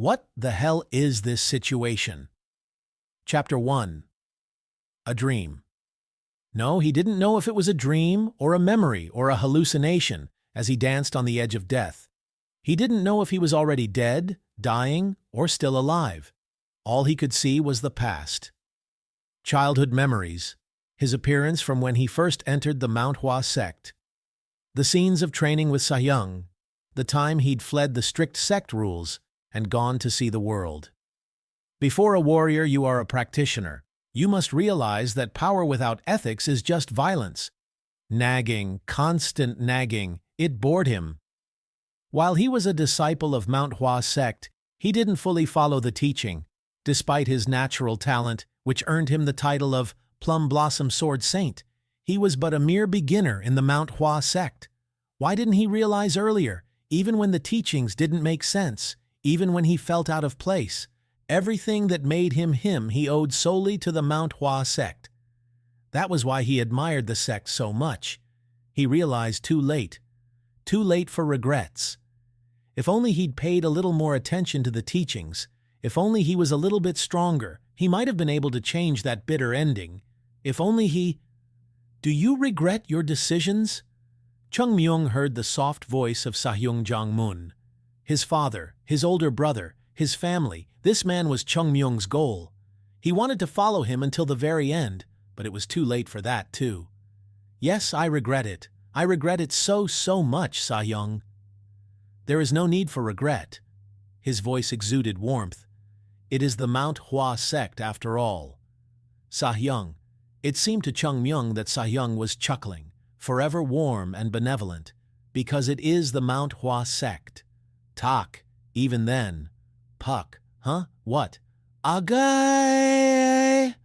What the hell is this situation? Chapter 1. A Dream. No, he didn't know if it was a dream or a memory or a hallucination as he danced on the edge of death. He didn't know if he was already dead, dying, or still alive. All he could see was the past. Childhood memories. His appearance from when he first entered the Mount Hua Sect. The scenes of training with Sahyung. The time he'd fled the strict sect rules and gone to see the world. Before a warrior, you are a practitioner. You must realize that power without ethics is just violence. Nagging, constant nagging, it bored him. While he was a disciple of Mount Hua Sect, he didn't fully follow the teaching, despite his natural talent, which earned him the title of Plum Blossom Sword Saint. He was but a mere beginner in the Mount Hua Sect. Why didn't he realize earlier, even when the teachings didn't make sense, even when he felt out of place? Everything that made him him he owed solely to the Mount Hua Sect. That was why he admired the sect so much. He realized too late for regrets. If only he'd paid a little more attention to the teachings, if only he was a little bit stronger, he might have been able to change that bitter ending. If only he... Do you regret your decisions? Chung Myung heard the soft voice of Sahyung Jongmun. His father, his older brother, his family, this man was Chung Myung's goal. He wanted to follow him until the very end, but it was too late for that too. Yes, I regret it. I regret it so much, Sahyung. There is no need for regret. His voice exuded warmth. It is the Mount Hua Sect after all. Sahyung. It seemed to Chung Myung that Sahyung was chuckling, forever warm and benevolent, because it is the Mount Hua Sect. Tak, even then. Puck, huh? What? Agay!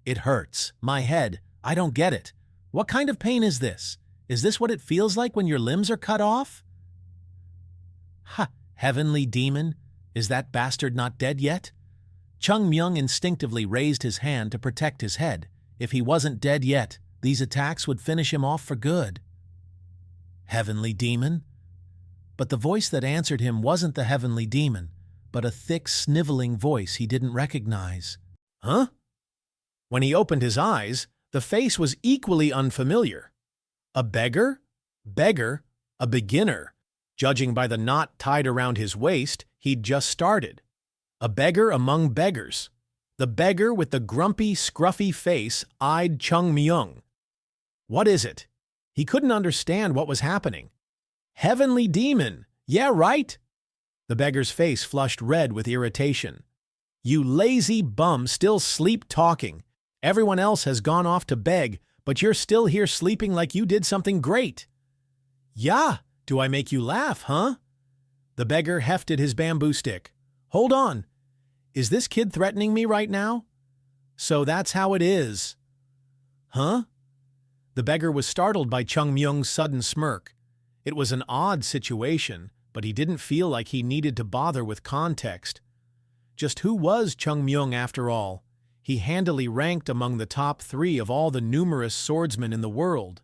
It hurts. My head. I don't get it. What kind of pain is this? Is this what it feels like when your limbs are cut off? Ha! Heavenly demon? Is that bastard not dead yet? Chung Myung instinctively raised his hand to protect his head. If he wasn't dead yet, these attacks would finish him off for good. Heavenly demon? But the voice that answered him wasn't the heavenly demon, but a thick, sniveling voice he didn't recognize. Huh? When he opened his eyes, the face was equally unfamiliar. A beggar? Beggar? A beginner. Judging by the knot tied around his waist, he'd just started. A beggar among beggars. The beggar with the grumpy, scruffy face eyed Chung Myung. What is it? He couldn't understand what was happening. Heavenly demon! Yeah, right? The beggar's face flushed red with irritation. You lazy bum still sleep talking. Everyone else has gone off to beg, but you're still here sleeping like you did something great. Yeah, do I make you laugh, huh? The beggar hefted his bamboo stick. Hold on. Is this kid threatening me right now? So that's how it is. Huh? The beggar was startled by Chung Myung's sudden smirk. It was an odd situation, but he didn't feel like he needed to bother with context. Just who was Chung Myung after all? He handily ranked among the top 3 of all the numerous swordsmen in the world.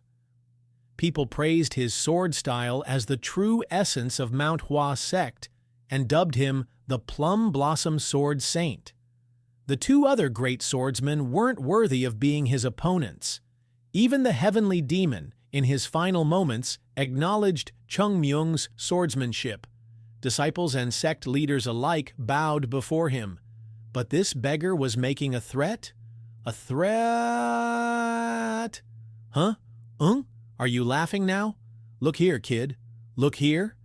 People praised his sword style as the true essence of Mount Hua Sect and dubbed him the Plum Blossom Sword Saint. The 2 other great swordsmen weren't worthy of being his opponents. Even the heavenly demon, in his final moments, acknowledged Chung Myung's swordsmanship. Disciples and sect leaders alike bowed before him. But this beggar was making a threat? A threat? Huh? Are you laughing now? Look here, kid. Look here.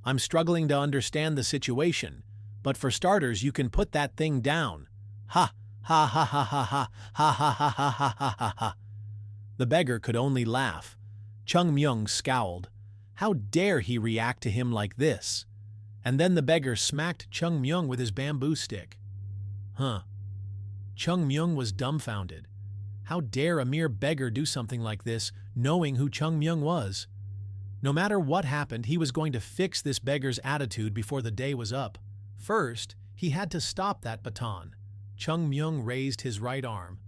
I'm struggling to understand the situation, but for starters, you can put that thing down. Ha! Ha ha ha ha ha ha ha ha ha ha ha ha ha. The beggar could only laugh. Chung Myung scowled. How dare he react to him like this? And then the beggar smacked Chung Myung with his bamboo stick. Huh. Chung Myung was dumbfounded. How dare a mere beggar do something like this, knowing who Chung Myung was? No matter what happened, he was going to fix this beggar's attitude before the day was up. First, he had to stop that baton. Chung Myung raised his right arm.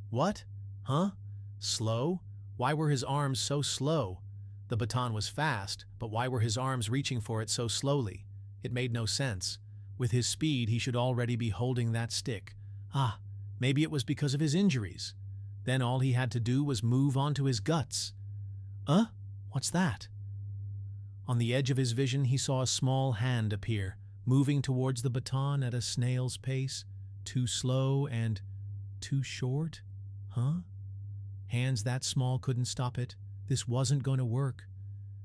What? Huh? Slow? Why were his arms so slow? The baton was fast, but why were his arms reaching for it so slowly? It made no sense. With his speed, he should already be holding that stick. Ah, maybe it was because of his injuries. Then all he had to do was move on to his guts. What's that? On the edge of his vision, he saw a small hand appear, moving towards the baton at a snail's pace. Too slow and too short? Hands that small couldn't stop it. This wasn't going to work.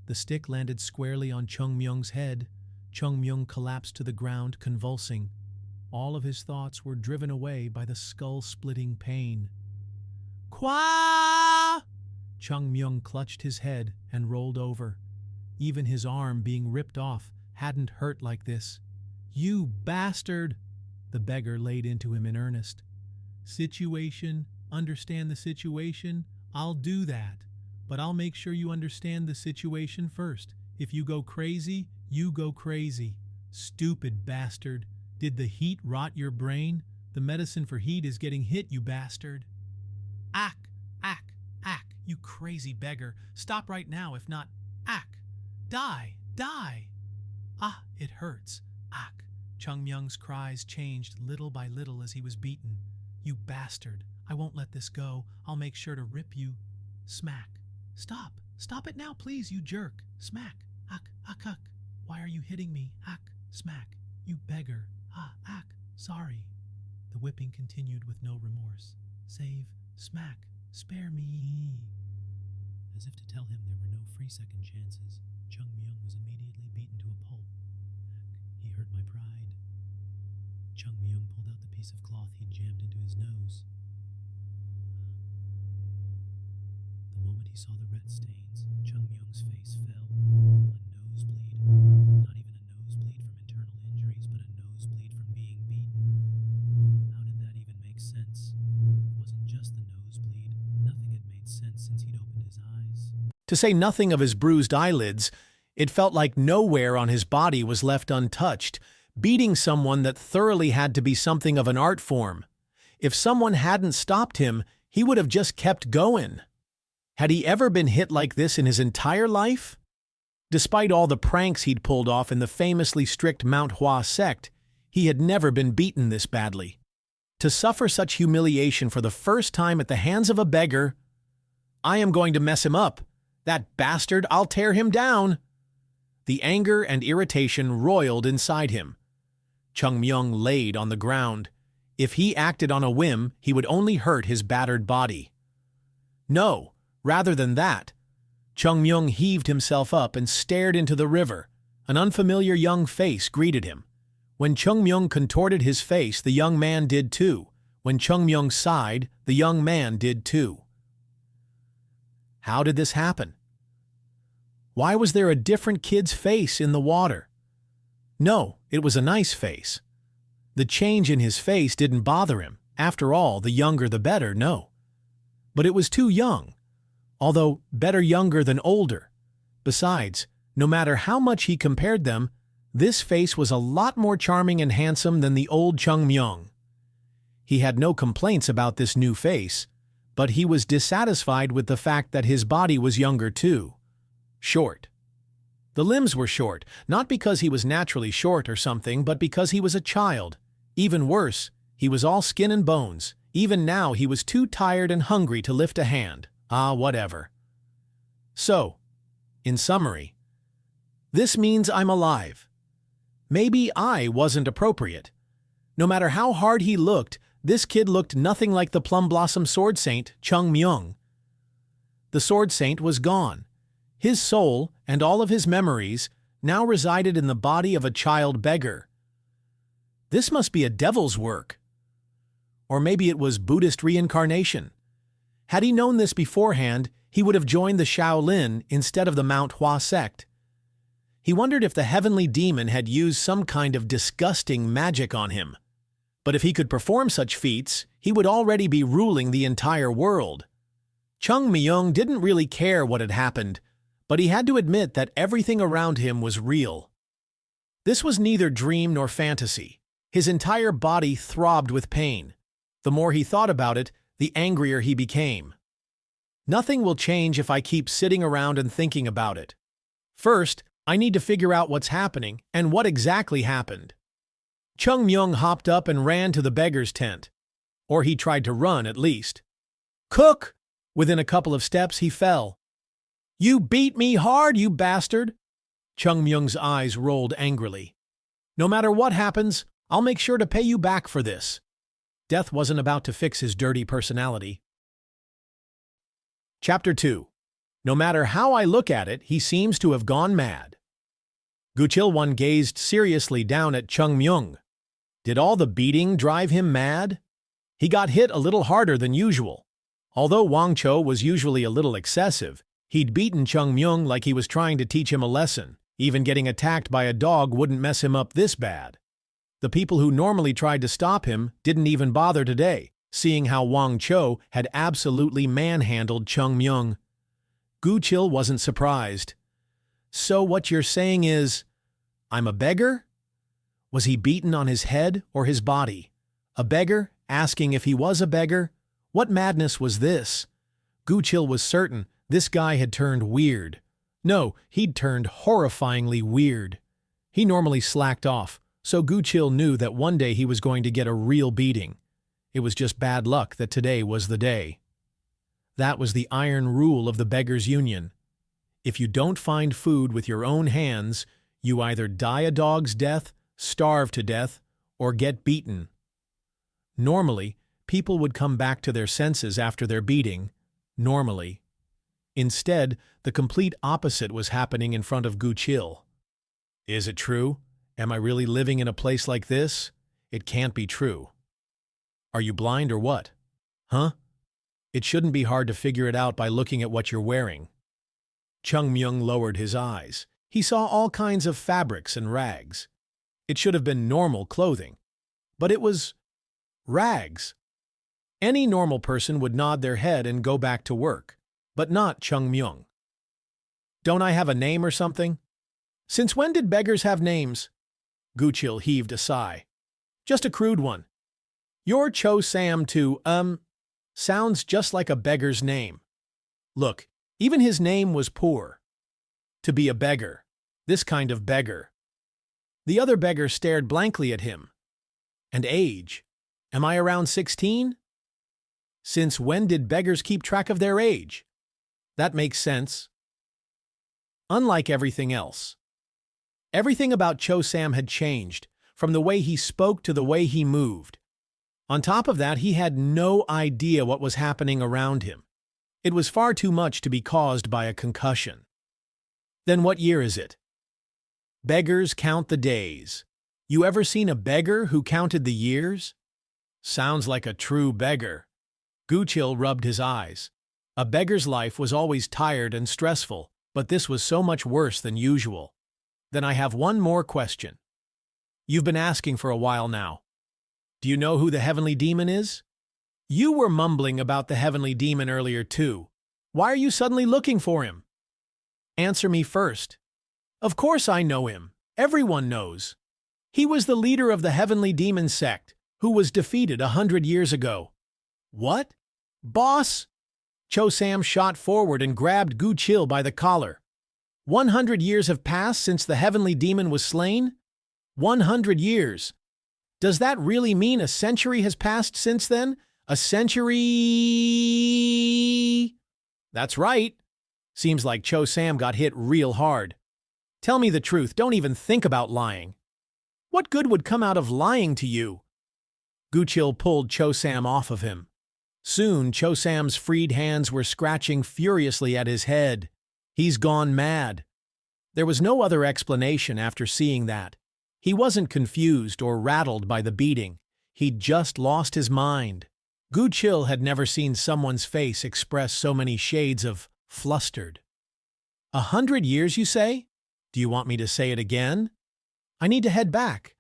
The stick landed squarely on Chung Myung's head. Chung Myung collapsed to the ground, convulsing. All of his thoughts were driven away by the skull-splitting pain. Kwa! Chung Myung clutched his head and rolled over. Even his arm being ripped off hadn't hurt like this. You bastard! The beggar laid into him in earnest. Situation? Understand the situation? I'll do that. But I'll make sure you understand the situation first. If you go crazy, you go crazy. Stupid bastard. Did the heat rot your brain? The medicine for heat is getting hit, you bastard. Ack, you crazy beggar. Stop right now, if not, ack. Die. Ah, it hurts. Ack. Chung Myung's cries changed little by little as he was beaten. You bastard. I won't let this go. I'll make sure to rip you. Smack. Stop it now, please, you jerk. Smack. Ack. Why are you hitting me? Ack. Smack. You beggar. Ack. Sorry. The whipping continued with no remorse. Save. Smack. Spare me. As if to tell him there were no free second chances, Chung Myung was immediately beaten to a pulp. He hurt my pride. Chung Myung pulled out the piece of cloth he'd jammed into his nose. The moment he saw the red stains, Chung Myung's face fell. A nosebleed. Not even a nosebleed from internal injuries, but a nosebleed from being beaten. How did that even make sense? It wasn't just the nosebleed. Nothing had made sense since he'd opened his eyes. To say nothing of his bruised eyelids, it felt like nowhere on his body was left untouched. Beating someone that thoroughly had to be something of an art form. If someone hadn't stopped him, he would have just kept going. Had he ever been hit like this in his entire life? Despite all the pranks he'd pulled off in the famously strict Mount Hua Sect, he had never been beaten this badly. To suffer such humiliation for the first time at the hands of a beggar, I am going to mess him up. That bastard, I'll tear him down. The anger and irritation roiled inside him. Chung Myung laid on the ground. If he acted on a whim, he would only hurt his battered body. No, rather than that, Chung Myung heaved himself up and stared into the river. An unfamiliar young face greeted him. When Chung Myung contorted his face, the young man did too. When Chung Myung sighed, the young man did too. How did this happen? Why was there a different kid's face in the water? No, it was a nice face. The change in his face didn't bother him. After all, the younger the better, no. But it was too young. Although better younger than older. Besides, no matter how much he compared them, this face was a lot more charming and handsome than the old Chung Myung. He had no complaints about this new face, but he was dissatisfied with the fact that his body was younger too. Short. The limbs were short, not because he was naturally short or something, but because he was a child. Even worse, he was all skin and bones. Even now he was too tired and hungry to lift a hand. Whatever. So, in summary, this means I'm alive. Maybe I wasn't appropriate. No matter how hard he looked, this kid looked nothing like the Plum Blossom Sword Saint, Chung Myung. The Sword Saint was gone. His soul and all of his memories now resided in the body of a child beggar. This must be a devil's work. Or maybe it was Buddhist reincarnation. Had he known this beforehand, he would have joined the Shaolin instead of the Mount Hua Sect. He wondered if the heavenly demon had used some kind of disgusting magic on him. But if he could perform such feats, he would already be ruling the entire world. Chung Myung didn't really care what had happened, but he had to admit that everything around him was real. This was neither dream nor fantasy. His entire body throbbed with pain. The more he thought about it, the angrier he became. Nothing will change if I keep sitting around and thinking about it. First, I need to figure out what's happening and what exactly happened. Chung Myung hopped up and ran to the beggar's tent. Or he tried to run, at least. "Cook!" Within a couple of steps, he fell. "You beat me hard, you bastard!" Chung Myung's eyes rolled angrily. "No matter what happens, I'll make sure to pay you back for this." Death wasn't about to fix his dirty personality. Chapter 2. No matter how I look at it, he seems to have gone mad. Guchil-won gazed seriously down at Chung Myung. Did all the beating drive him mad? He got hit a little harder than usual. Although Wang Cho was usually a little excessive, he'd beaten Chung Myung like he was trying to teach him a lesson. Even getting attacked by a dog wouldn't mess him up this bad. The people who normally tried to stop him didn't even bother today, seeing how Wang Cho had absolutely manhandled Chung Myung. Guchil wasn't surprised. "So what you're saying is, I'm a beggar?" Was he beaten on his head or his body? A beggar, asking if he was a beggar? What madness was this? Guchil was certain this guy had turned weird. No, he'd turned horrifyingly weird. He normally slacked off, so Guchil knew that one day he was going to get a real beating. It was just bad luck that today was the day. That was the iron rule of the Beggars' Union. If you don't find food with your own hands, you either die a dog's death, starve to death, or get beaten. Normally, people would come back to their senses after their beating. Normally. Instead, the complete opposite was happening in front of Guchil. Is it true? Am I really living in a place like this? It can't be true. Are you blind or what? Huh? It shouldn't be hard to figure it out by looking at what you're wearing. Chung Myung lowered his eyes. He saw all kinds of fabrics and rags. It should have been normal clothing. But it was rags. Any normal person would nod their head and go back to work. But not Chung Myung. Don't I have a name or something? Since when did beggars have names? Guchil heaved a sigh. Just a crude one. Your Cho Sam too, sounds just like a beggar's name. Look, even his name was poor. To be a beggar. This kind of beggar. The other beggar stared blankly at him. And age. Am I around 16? Since when did beggars keep track of their age? That makes sense. Unlike everything else. Everything about Cho Sam had changed, from the way he spoke to the way he moved. On top of that, he had no idea what was happening around him. It was far too much to be caused by a concussion. Then what year is it? Beggars count the days. You ever seen a beggar who counted the years? Sounds like a true beggar. Guchil rubbed his eyes. A beggar's life was always tired and stressful, but this was so much worse than usual. Then I have one more question. You've been asking for a while now. Do you know who the heavenly demon is? You were mumbling about the heavenly demon earlier too. Why are you suddenly looking for him? Answer me first. Of course I know him. Everyone knows. He was the leader of the heavenly demon sect, who was defeated 100 years ago. What? Boss? Cho Sam shot forward and grabbed Guchil by the collar. 100 years have passed since the heavenly demon was slain? 100 years. Does that really mean a century has passed since then? A century? That's right. Seems like Cho Sam got hit real hard. Tell me the truth, don't even think about lying. What good would come out of lying to you? Guchil pulled Cho Sam off of him. Soon, Cho Sam's freed hands were scratching furiously at his head. He's gone mad. There was no other explanation after seeing that. He wasn't confused or rattled by the beating. He'd just lost his mind. Guchil had never seen someone's face express so many shades of flustered. 100 years, you say? Do you want me to say it again? I need to head back.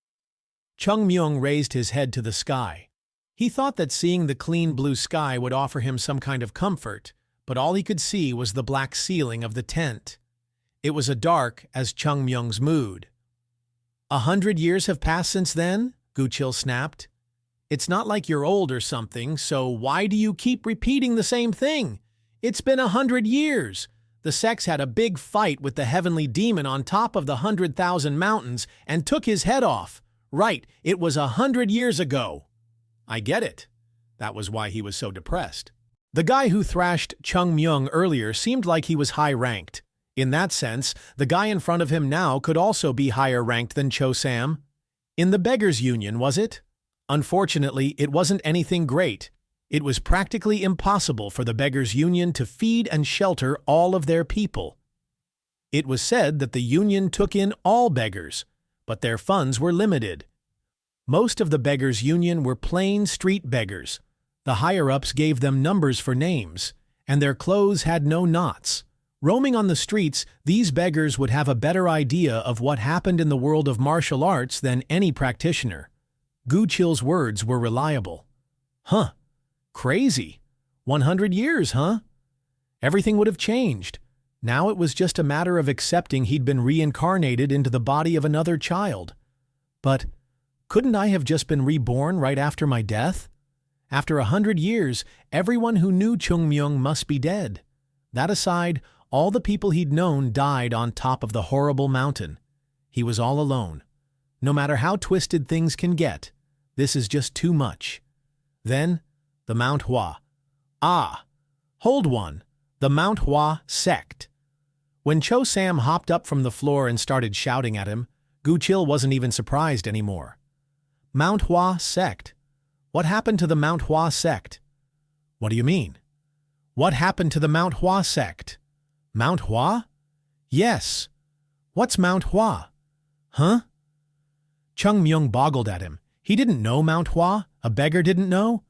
Chung Myung raised his head to the sky. He thought that seeing the clean blue sky would offer him some kind of comfort, but all he could see was the black ceiling of the tent. It was as dark as Chung Myung's mood. 100 years have passed since then? Guchil snapped. It's not like you're old or something, so why do you keep repeating the same thing? It's been 100 years. The sects had a big fight with the heavenly demon on top of the 100,000 mountains and took his head off. Right, it was 100 years ago. I get it. That was why he was so depressed. The guy who thrashed Chung Myung earlier seemed like he was high-ranked. In that sense, the guy in front of him now could also be higher-ranked than Cho Sam. In the Beggars' Union, was it? Unfortunately, it wasn't anything great. It was practically impossible for the Beggars' Union to feed and shelter all of their people. It was said that the union took in all beggars, but their funds were limited. Most of the Beggars' Union were plain street beggars. The higher-ups gave them numbers for names, and their clothes had no knots. Roaming on the streets, these beggars would have a better idea of what happened in the world of martial arts than any practitioner. Gu Chil's words were reliable. Huh. Crazy. 100 years, huh? Everything would have changed. Now it was just a matter of accepting he'd been reincarnated into the body of another child. But couldn't I have just been reborn right after my death? After 100 years, everyone who knew Chung Myung must be dead. That aside, all the people he'd known died on top of the horrible mountain. He was all alone. No matter how twisted things can get, this is just too much. Then, the Mount Hua. Ah, hold one. The Mount Hua Sect. When Cho Sam hopped up from the floor and started shouting at him, Gu Chil wasn't even surprised anymore. Mount Hua Sect. What happened to the Mount Hua Sect? What do you mean? What happened to the Mount Hua Sect? Mount Hua? Yes. What's Mount Hua? Huh? Chung Myung boggled at him. He didn't know Mount Hua? A beggar didn't know?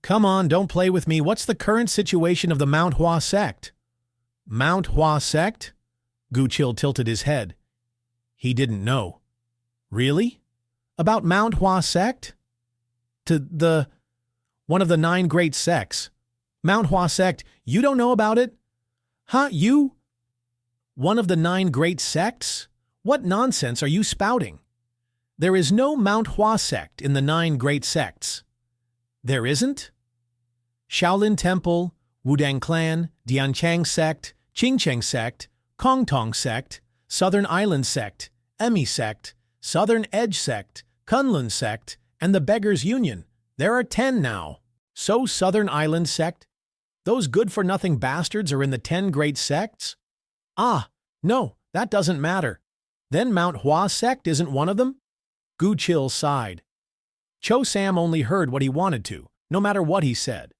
Come on, don't play with me. What's the current situation of the Mount Hua Sect? Mount Hua Sect? Gu Chil tilted his head. He didn't know. Really? About Mount Hua Sect? One of the 9 great sects. Mount Hua Sect, you don't know about it? Huh, you? One of the 9 great sects? What nonsense are you spouting? There is no Mount Hua Sect in the 9 great sects. There isn't? Shaolin Temple, Wudang Clan, Dianchang Sect, Qingcheng Sect, Kongtong Sect, Southern Island Sect, Emi Sect, Southern Edge Sect, Kunlun Sect, and the Beggars' Union. There are 10 now. So Southern Island Sect? Those good-for-nothing bastards are in the 10 great sects? Ah, no, that doesn't matter. Then Mount Hua Sect isn't one of them? Gu Chil sighed. Cho Sam only heard what he wanted to, no matter what he said.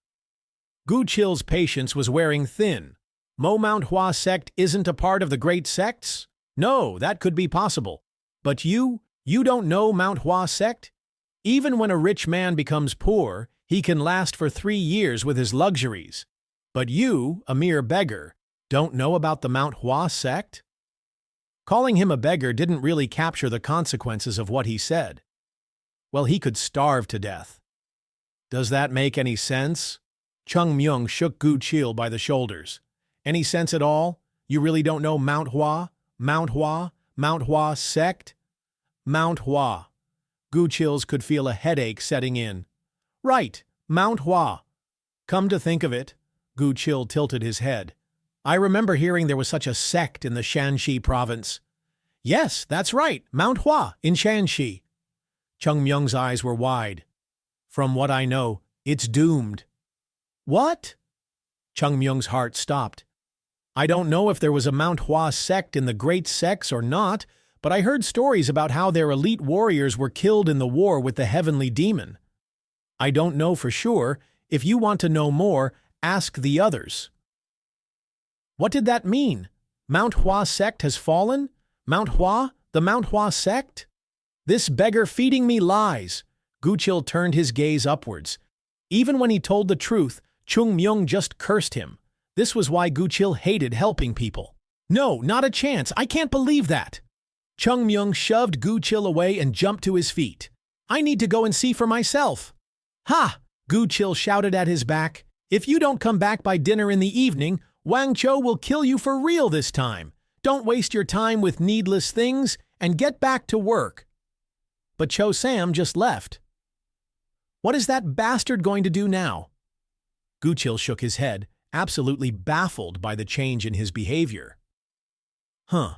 Gu Chil's patience was wearing thin. Mount Hua Sect isn't a part of the great sects? No, that could be possible. But you don't know Mount Hua Sect? Even when a rich man becomes poor, he can last for 3 years with his luxuries. But you, a mere beggar, don't know about the Mount Hua Sect? Calling him a beggar didn't really capture the consequences of what he said. Well, he could starve to death. Does that make any sense? Chung Myung shook Gu Chil by the shoulders. Any sense at all? You really don't know Mount Hua? Mount Hua? Mount Hua Sect? Mount Hua. Gu Chil's could feel a headache setting in. Right, Mount Hua. Come to think of it, Gu Chil tilted his head. I remember hearing there was such a sect in the Shanxi province. Yes, that's right, Mount Hua in Shanxi. Chung Myung's eyes were wide. From what I know, it's doomed. What? Chung Myung's heart stopped. I don't know if there was a Mount Hua sect in the Great Sects or not, but I heard stories about how their elite warriors were killed in the war with the heavenly demon. I don't know for sure. If you want to know more, ask the others. What did that mean? Mount Hua Sect has fallen? Mount Hua? The Mount Hua Sect? This beggar feeding me lies. Gu Chil turned his gaze upwards. Even when he told the truth, Chung Myung just cursed him. This was why Gu Chil hated helping people. No, not a chance. I can't believe that. Chung Myung shoved Gu Chil away and jumped to his feet. I need to go and see for myself. Ha! Gu Chil shouted at his back. If you don't come back by dinner in the evening, Wang Chou will kill you for real this time. Don't waste your time with needless things and get back to work. But Cho Sam just left. What is that bastard going to do now? Gu Chil shook his head, absolutely baffled by the change in his behavior. Huh.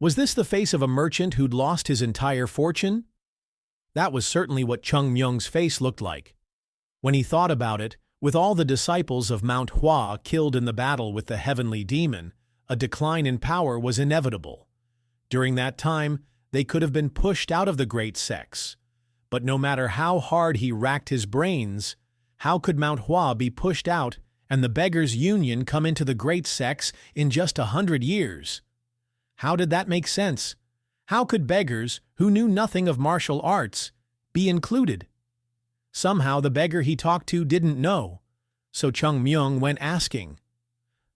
Was this the face of a merchant who'd lost his entire fortune? That was certainly what Chung Myung's face looked like. When he thought about it, with all the disciples of Mount Hua killed in the battle with the heavenly demon, a decline in power was inevitable. During that time, they could have been pushed out of the great sects. But no matter how hard he racked his brains, how could Mount Hua be pushed out and the Beggars' Union come into the great sects in just 100 years? How did that make sense? How could beggars, who knew nothing of martial arts, be included? Somehow the beggar he talked to didn't know, so Chung Myung went asking.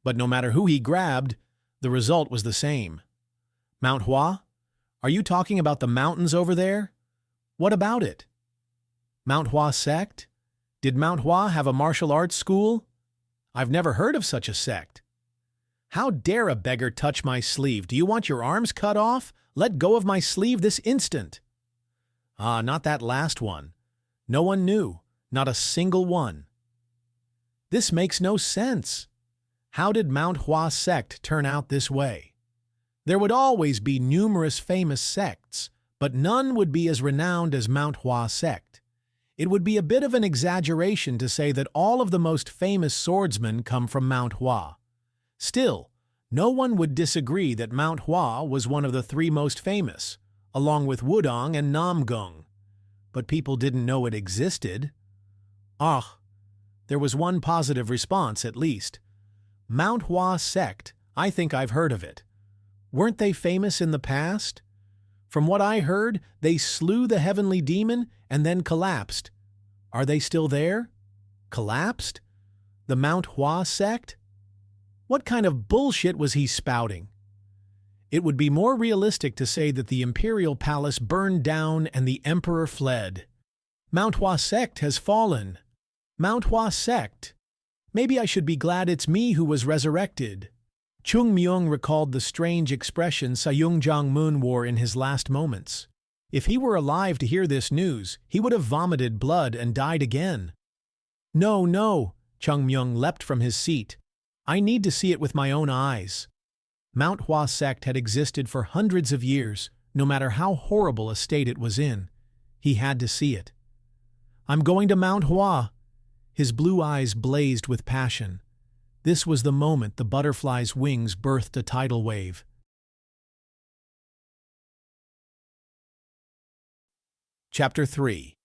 But no matter who he grabbed, the result was the same. Mount Hua? Are you talking about the mountains over there? What about it? Mount Hua Sect? Did Mount Hua have a martial arts school? I've never heard of such a sect. How dare a beggar touch my sleeve? Do you want your arms cut off? Let go of my sleeve this instant. Ah, not that last one. No one knew, not a single one. This makes no sense. How did Mount Hua Sect turn out this way? There would always be numerous famous sects, but none would be as renowned as Mount Hua Sect. It would be a bit of an exaggeration to say that all of the most famous swordsmen come from Mount Hua. Still, no one would disagree that Mount Hua was one of the three most famous, along with Wudong and Namgung. But people didn't know it existed. Ah, there was one positive response at least. Mount Hua Sect, I think I've heard of it. Weren't they famous in the past? From what I heard, they slew the heavenly demon and then collapsed. Are they still there? Collapsed? The Mount Hua Sect? What kind of bullshit was he spouting? It would be more realistic to say that the imperial palace burned down and the emperor fled. Mount Hua Sect has fallen. Mount Hua Sect. Maybe I should be glad it's me who was resurrected. Chung Myung recalled the strange expression Sahyung Jang-moon wore in his last moments. If he were alive to hear this news, he would have vomited blood and died again. No, no, Chung Myung leapt from his seat. I need to see it with my own eyes. Mount Hua Sect had existed for hundreds of years, no matter how horrible a state it was in. He had to see it. I'm going to Mount Hua. His blue eyes blazed with passion. This was the moment the butterfly's wings birthed a tidal wave. Chapter 3.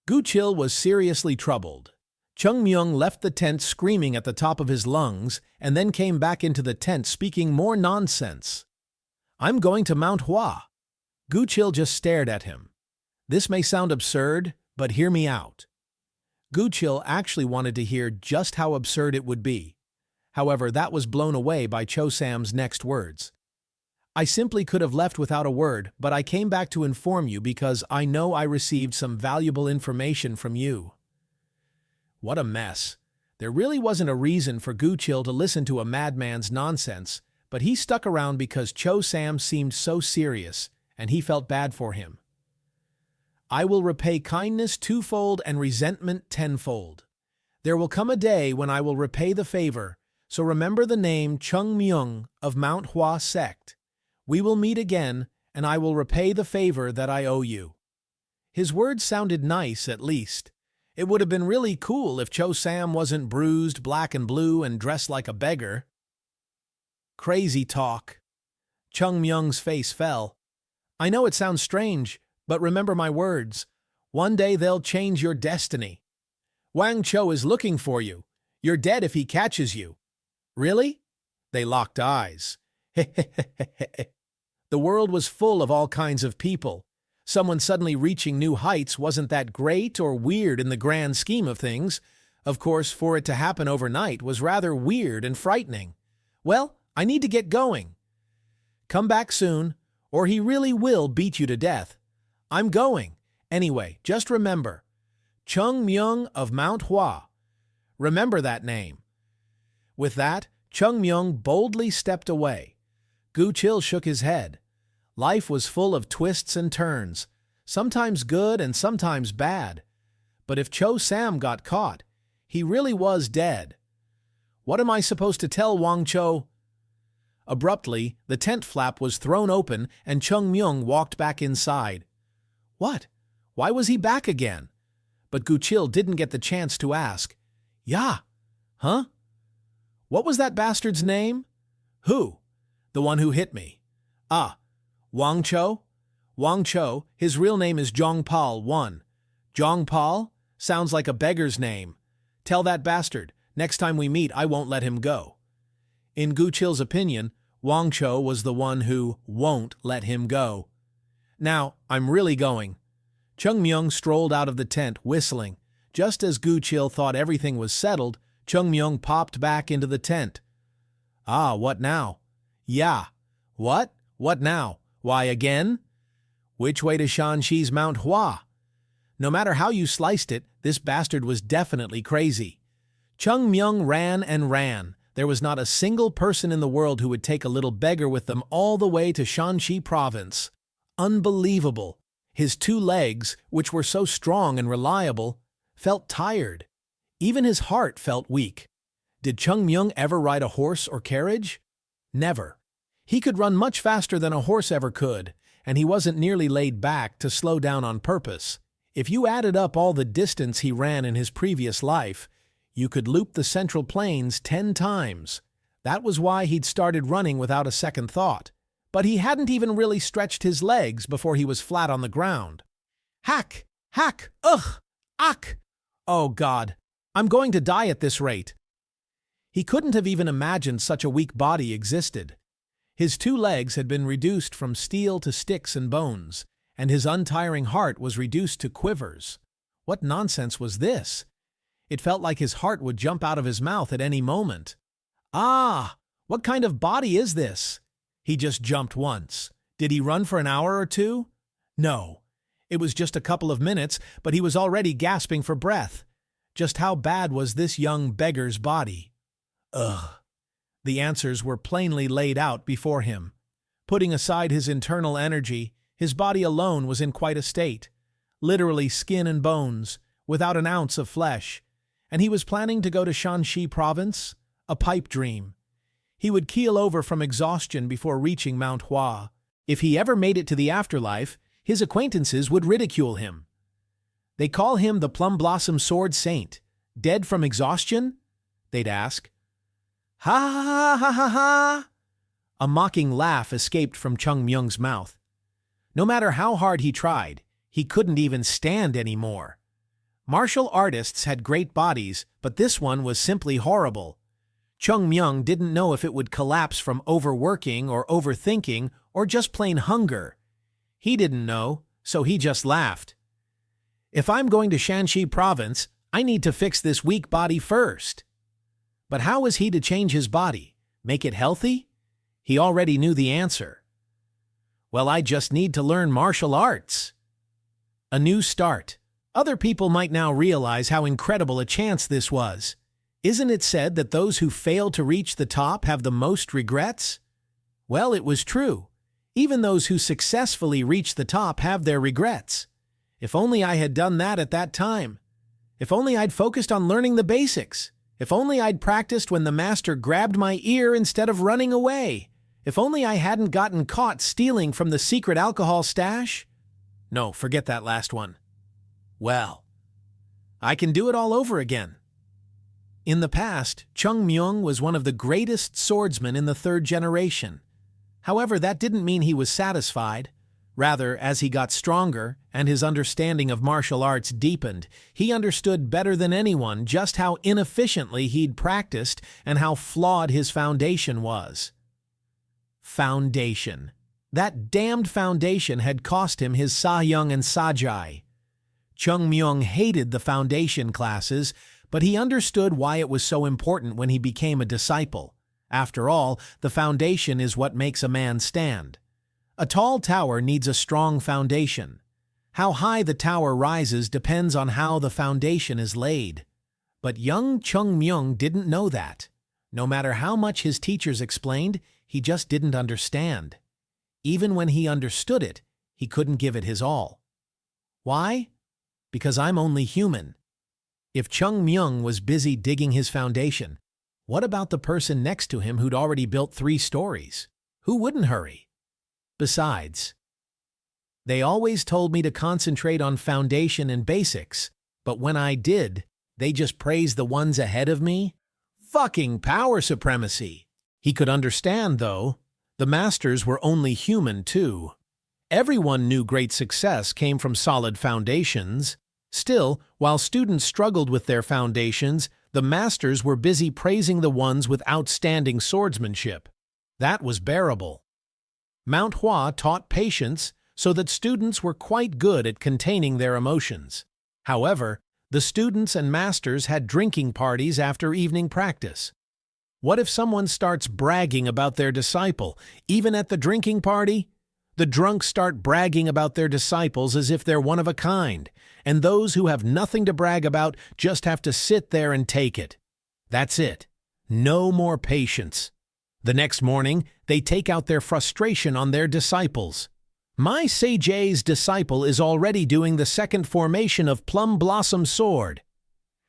Guchil was seriously troubled. Chung Myung left the tent screaming at the top of his lungs and then came back into the tent speaking more nonsense. I'm going to Mount Hua. Guchil just stared at him. This may sound absurd, but hear me out. Guchil actually wanted to hear just how absurd it would be. However, that was blown away by Cho Sam's next words. I simply could have left without a word, but I came back to inform you because I know I received some valuable information from you. What a mess. There really wasn't a reason for Guchil to listen to a madman's nonsense, but he stuck around because Cho Sam seemed so serious, and he felt bad for him. I will repay kindness twofold and resentment tenfold. There will come a day when I will repay the favor, so remember the name Chung Myung of Mount Hua Sect. We will meet again, and I will repay the favor that I owe you. His words sounded nice, at least. It would have been really cool if Cho Sam wasn't bruised, black and blue, and dressed like a beggar. Crazy talk. Chung Myung's face fell. I know it sounds strange, but remember my words. One day they'll change your destiny. Wang Cho is looking for you. You're dead if he catches you. Really? They locked eyes. The world was full of all kinds of people. Someone suddenly reaching new heights wasn't that great or weird in the grand scheme of things. Of course, for it to happen overnight was rather weird and frightening. Well, I need to get going. Come back soon, or he really will beat you to death. I'm going. Anyway, just remember, Chung Myung of Mount Hua. Remember that name. With that, Chung Myung boldly stepped away. Guchil shook his head. Life was full of twists and turns, sometimes good and sometimes bad. But if Cho Sam got caught, he really was dead. What am I supposed to tell Wang Cho? Abruptly, the tent flap was thrown open and Chung Myung walked back inside. What? Why was he back again? But Guchil didn't get the chance to ask. "Yeah. Huh? What was that bastard's name?" "Who?" "The one who hit me." "Ah, Wang Cho?" "Wang Cho, his real name is Zhongpal 1. Zhongpal? Sounds like a beggar's name. Tell that bastard, next time we meet I won't let him go." In Guchil's opinion, Wang Cho was the one who won't let him go. "Now, I'm really going." Chung Myung strolled out of the tent, whistling. Just as Guchil thought everything was settled, Chung Myung popped back into the tent. "Ah, what now?" "Yeah." "What? What now? Why, again?" "Which way to Shanxi's Mount Hua?" No matter how you sliced it, this bastard was definitely crazy. Chung Myung ran and ran. There was not a single person in the world who would take a little beggar with them all the way to Shanxi province. Unbelievable. His 2 legs, which were so strong and reliable, felt tired. Even his heart felt weak. Did Chung Myung ever ride a horse or carriage? Never. He could run much faster than a horse ever could, and he wasn't nearly laid back to slow down on purpose. If you added up all the distance he ran in his previous life, you could loop the Central Plains 10 times. That was why he'd started running without a second thought. But he hadn't even really stretched his legs before he was flat on the ground. Hack! Hack! Ugh! Ack! Oh God, I'm going to die at this rate. He couldn't have even imagined such a weak body existed. His 2 legs had been reduced from steel to sticks and bones, and his untiring heart was reduced to quivers. What nonsense was this? It felt like his heart would jump out of his mouth at any moment. Ah! What kind of body is this? He just jumped once. Did he run for an hour or 2? No. It was just a couple of minutes, but he was already gasping for breath. Just how bad was this young beggar's body? Ugh. The answers were plainly laid out before him. Putting aside his internal energy, his body alone was in quite a state. Literally skin and bones, without an ounce of flesh. And he was planning to go to Shanxi province? A pipe dream. He would keel over from exhaustion before reaching Mount Hua. If he ever made it to the afterlife, his acquaintances would ridicule him. "They call him the Plum Blossom Sword Saint. Dead from exhaustion?" they'd ask. "Ha ha ha ha ha!" A mocking laugh escaped from Chung Myung's mouth. No matter how hard he tried, he couldn't even stand anymore. Martial artists had great bodies, but this one was simply horrible. Chung Myung didn't know if it would collapse from overworking or overthinking or just plain hunger. He didn't know, so he just laughed. "If I'm going to Shanxi province, I need to fix this weak body first." But how was he to change his body? Make it healthy? He already knew the answer. "Well, I just need to learn martial arts." A new start. Other people might now realize how incredible a chance this was. Isn't it said that those who fail to reach the top have the most regrets? Well, it was true. Even those who successfully reach the top have their regrets. If only I had done that at that time. If only I'd focused on learning the basics. If only I'd practiced when the master grabbed my ear instead of running away. If only I hadn't gotten caught stealing from the secret alcohol stash. No, forget that last one. Well, I can do it all over again. In the past, Chung Myung was one of the greatest swordsmen in the 3rd generation. However, that didn't mean he was satisfied. Rather, as he got stronger and his understanding of martial arts deepened, he understood better than anyone just how inefficiently he'd practiced and how flawed his foundation was. Foundation. That damned foundation had cost him his Sahyung and Sajai. Chung Myung hated the foundation classes, but he understood why it was so important when he became a disciple. After all, the foundation is what makes a man stand. A tall tower needs a strong foundation. How high the tower rises depends on how the foundation is laid. But young Chung Myung didn't know that. No matter how much his teachers explained, he just didn't understand. Even when he understood it, he couldn't give it his all. Why? Because I'm only human. If Chung Myung was busy digging his foundation, what about the person next to him who'd already built 3 stories? Who wouldn't hurry? Besides, They always told me to concentrate on foundation and basics, but when I did, they just praised the ones ahead of me? Fucking power supremacy. He could understand, though. The masters were only human, too. Everyone knew great success came from solid foundations. Still, while students struggled with their foundations, the masters were busy praising the ones with outstanding swordsmanship. That was bearable. Mount Hua taught patience so that students were quite good at containing their emotions. However, the students and masters had drinking parties after evening practice. What if someone starts bragging about their disciple, even at the drinking party? The drunks start bragging about their disciples as if they're one of a kind, and those who have nothing to brag about just have to sit there and take it. That's it. No more patience. The next morning, they take out their frustration on their disciples. My Sage's disciple is already doing the second formation of Plum Blossom Sword.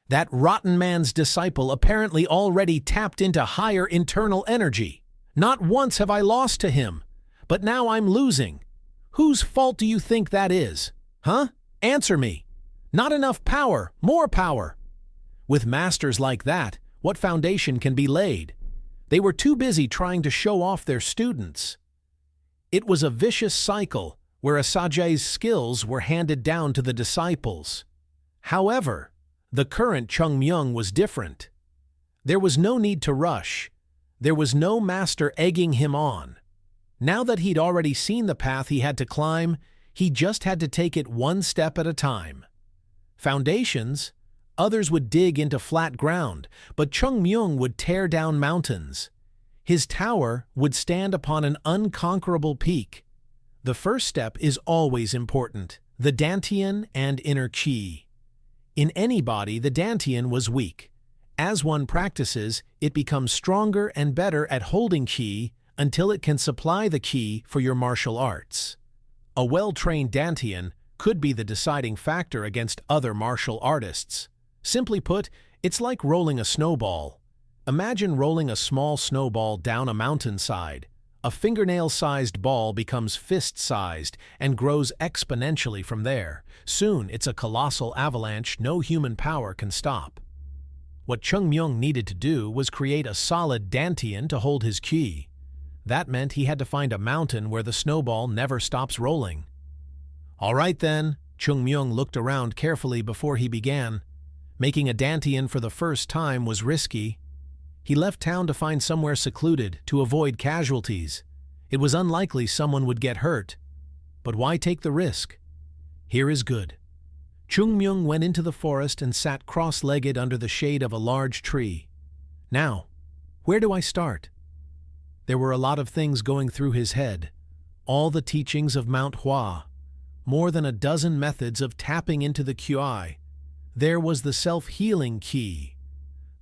That rotten man's disciple apparently already tapped into higher internal energy. Not once have I lost to him, but now I'm losing. Whose fault do you think that is? Huh? Answer me. Not enough power, more power. With masters like that, what foundation can be laid? They were too busy trying to show off their students. It was a vicious cycle where Sahyung's skills were handed down to the disciples. However, the current Chungmyung was different. There was no need to rush. There was no master egging him on. Now that he'd already seen the path he had to climb, he just had to take it one step at a time. Foundations, others would dig into flat ground, but Chungmyung would tear down mountains. His tower would stand upon an unconquerable peak. The first step is always important, the dantian and inner qi. In any body, the dantian was weak. As one practices, it becomes stronger and better at holding qi until it can supply the qi for your martial arts. A well-trained dantian could be the deciding factor against other martial artists. Simply put, it's like rolling a snowball. Imagine rolling a small snowball down a mountainside. A fingernail-sized ball becomes fist-sized and grows exponentially from there. Soon, it's a colossal avalanche no human power can stop. What Chungmyung needed to do was create a solid dantian to hold his qi. That meant he had to find a mountain where the snowball never stops rolling. All right then, Chungmyung looked around carefully before he began. Making a dantian for the first time was risky. He left town to find somewhere secluded to avoid casualties. It was unlikely someone would get hurt. But why take the risk? Here is good. Chungmyung went into the forest and sat cross-legged under the shade of a large tree. Now, where do I start? There were a lot of things going through his head. All the teachings of Mount Hua. More than a dozen methods of tapping into the qi. There was the self-healing qi.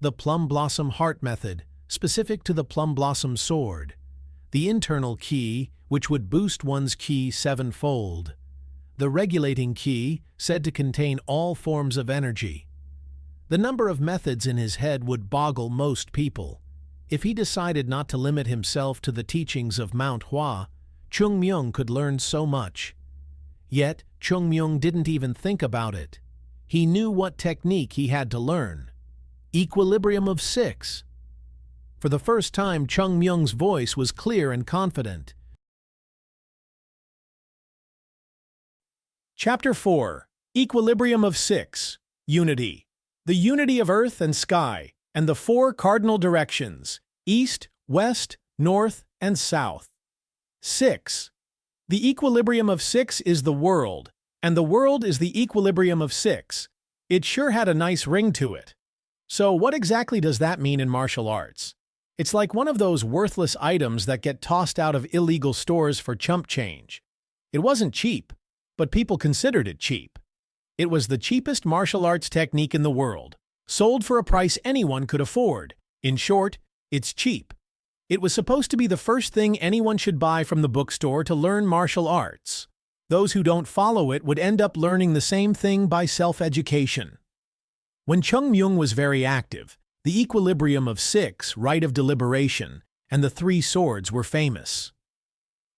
The Plum Blossom Heart method, specific to the Plum Blossom Sword. The internal qi, which would boost one's qi sevenfold. The regulating qi, said to contain all forms of energy. The number of methods in his head would boggle most people. If he decided not to limit himself to the teachings of Mount Hua, Chungmyung could learn so much. Yet, Chungmyung didn't even think about it. He knew what technique he had to learn. Equilibrium of 6. For the first time, Chungmyung's voice was clear and confident. Chapter 4. Equilibrium of 6. Unity. The unity of earth and sky, and the 4 cardinal directions, east, west, north, and south. 6. The equilibrium of 6 is the world, and the world is the equilibrium of 6. It sure had a nice ring to it. So what exactly does that mean in martial arts? It's like one of those worthless items that get tossed out of illegal stores for chump change. It wasn't cheap, but people considered it cheap. It was the cheapest martial arts technique in the world, sold for a price anyone could afford. In short, it's cheap. It was supposed to be the first thing anyone should buy from the bookstore to learn martial arts. Those who don't follow it would end up learning the same thing by self-education. When Chungmyung was very active, the equilibrium of 6, right of deliberation, and the 3 swords were famous.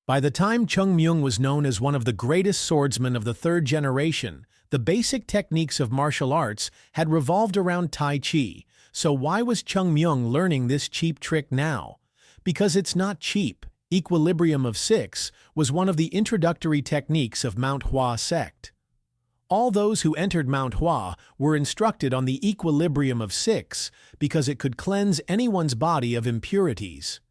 By the time Chung Myung was known as one of the greatest swordsmen of the third generation, the basic techniques of martial arts had revolved around Tai Chi. So why was Chung Myung learning this cheap trick now? Because it's not cheap. Equilibrium of Six was one of the introductory techniques of Mount Hua Sect. All those who entered Mount Hua were instructed on the Equilibrium of Six because it could cleanse anyone's body of impurities.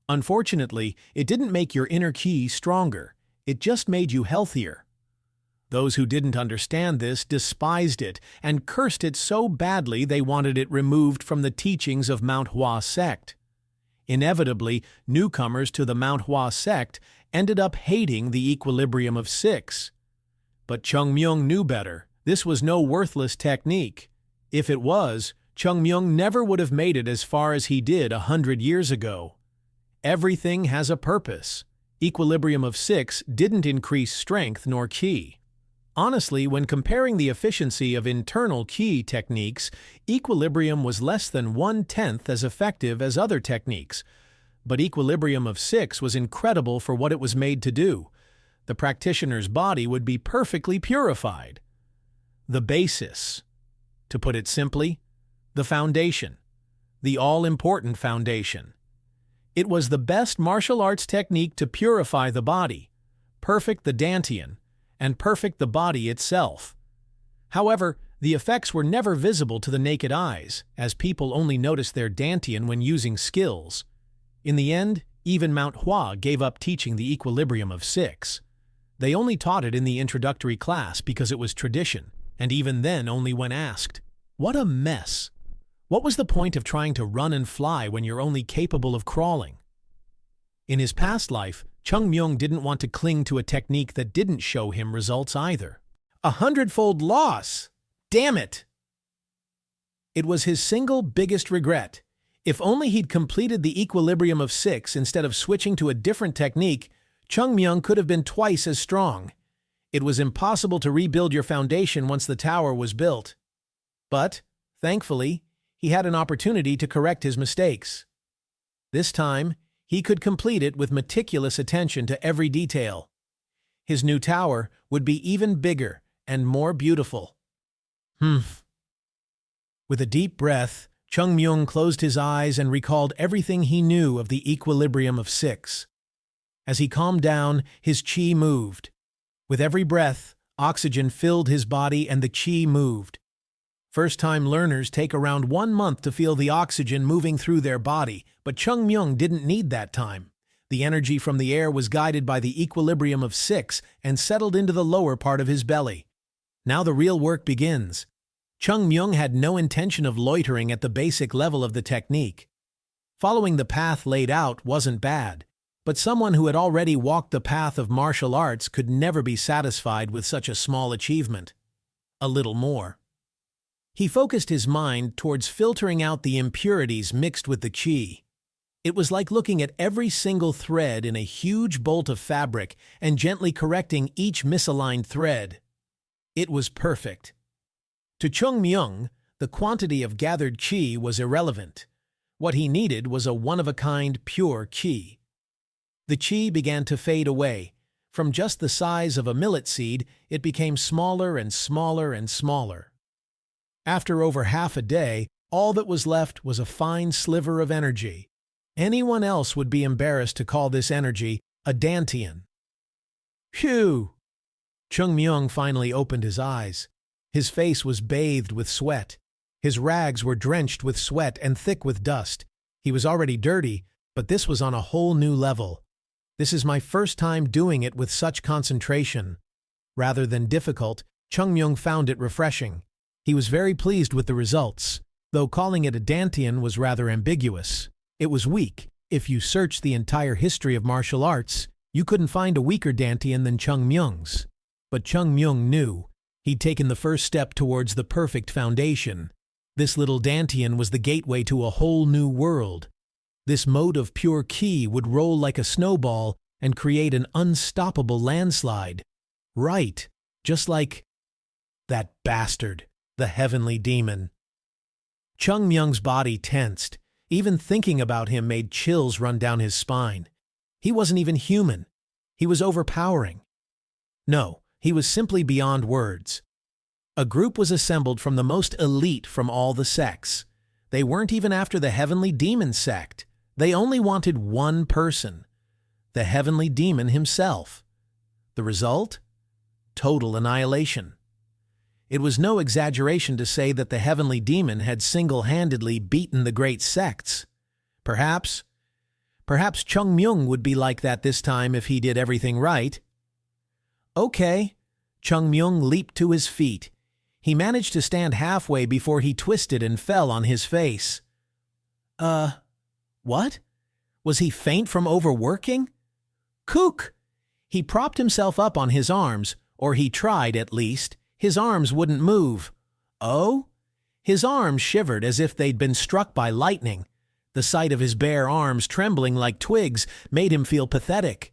Unfortunately, it didn't make your inner ki stronger. It just made you healthier. Those who didn't understand this despised it and cursed it so badly they wanted it removed from the teachings of Mount Hua Sect. Inevitably, newcomers to the Mount Hua Sect ended up hating the Equilibrium of Six. But Chung Myung knew better. This was no worthless technique. If it was, Chung Myung never would have made it as far as he did 100 years ago. Everything has a purpose. Equilibrium of Six didn't increase strength nor ki. Honestly, when comparing the efficiency of internal ki techniques, equilibrium was less than 1/10 as effective as other techniques. But Equilibrium of Six was incredible for what it was made to do. The practitioner's body would be perfectly purified. The basis. To put it simply, the foundation. The all-important foundation. It was the best martial arts technique to purify the body, perfect the dantian, and perfect the body itself. However, the effects were never visible to the naked eyes, as people only noticed their dantian when using skills. In the end, even Mount Hua gave up teaching the Equilibrium of Six. They only taught it in the introductory class because it was tradition, and even then only when asked. What a mess! What was the point of trying to run and fly when you're only capable of crawling? In his past life, Chung Myung didn't want to cling to a technique that didn't show him results either. 100-fold loss! Damn it! It was his single biggest regret. If only he'd completed the Equilibrium of Six instead of switching to a different technique, Chung Myung could have been twice as strong. It was impossible to rebuild your foundation once the tower was built. But, thankfully, he had an opportunity to correct his mistakes. This time, he could complete it with meticulous attention to every detail. His new tower would be even bigger and more beautiful. With a deep breath, Chung Myung closed his eyes and recalled everything he knew of the Equilibrium of Six. As he calmed down, his qi moved. With every breath, oxygen filled his body and the qi moved. First-time learners take around 1 month to feel the oxygen moving through their body, but Chung Myung didn't need that time. The energy from the air was guided by the Equilibrium of Six and settled into the lower part of his belly. Now the real work begins. Chung Myung had no intention of loitering at the basic level of the technique. Following the path laid out wasn't bad, but someone who had already walked the path of martial arts could never be satisfied with such a small achievement. A little more. He focused his mind towards filtering out the impurities mixed with the qi. It was like looking at every single thread in a huge bolt of fabric and gently correcting each misaligned thread. It was perfect. To Chung Myung, the quantity of gathered qi was irrelevant. What he needed was a one-of-a-kind pure qi. The qi began to fade away. From just the size of a millet seed, it became smaller and smaller and smaller. After over half a day, all that was left was a fine sliver of energy. Anyone else would be embarrassed to call this energy a dantian. Phew! Chung Myung finally opened his eyes. His face was bathed with sweat. His rags were drenched with sweat and thick with dust. He was already dirty, but this was on a whole new level. This is my first time doing it with such concentration. Rather than difficult, Chung Myung found it refreshing. He was very pleased with the results, though calling it a dantian was rather ambiguous. It was weak. If you searched the entire history of martial arts, you couldn't find a weaker dantian than Chung Myung's. But Chung Myung knew. He'd taken the first step towards the perfect foundation. This little dantian was the gateway to a whole new world. This mote of pure qi would roll like a snowball and create an unstoppable landslide. Right, just like that bastard, the heavenly demon. Chung Myung's body tensed. Even thinking about him made chills run down his spine. He wasn't even human. He was overpowering. No, he was simply beyond words. A group was assembled from the most elite from all the sects. They weren't even after the heavenly demon sect. They only wanted one person, the heavenly demon himself. The result? Total annihilation. It was no exaggeration to say that the heavenly demon had single-handedly beaten the great sects. Perhaps Chung Myung would be like that this time if he did everything right. Okay. Chung Myung leaped to his feet. He managed to stand halfway before he twisted and fell on his face. What? Was he faint from overworking? Kook! He propped himself up on his arms, or he tried at least. His arms wouldn't move. Oh? His arms shivered as if they'd been struck by lightning. The sight of his bare arms trembling like twigs made him feel pathetic.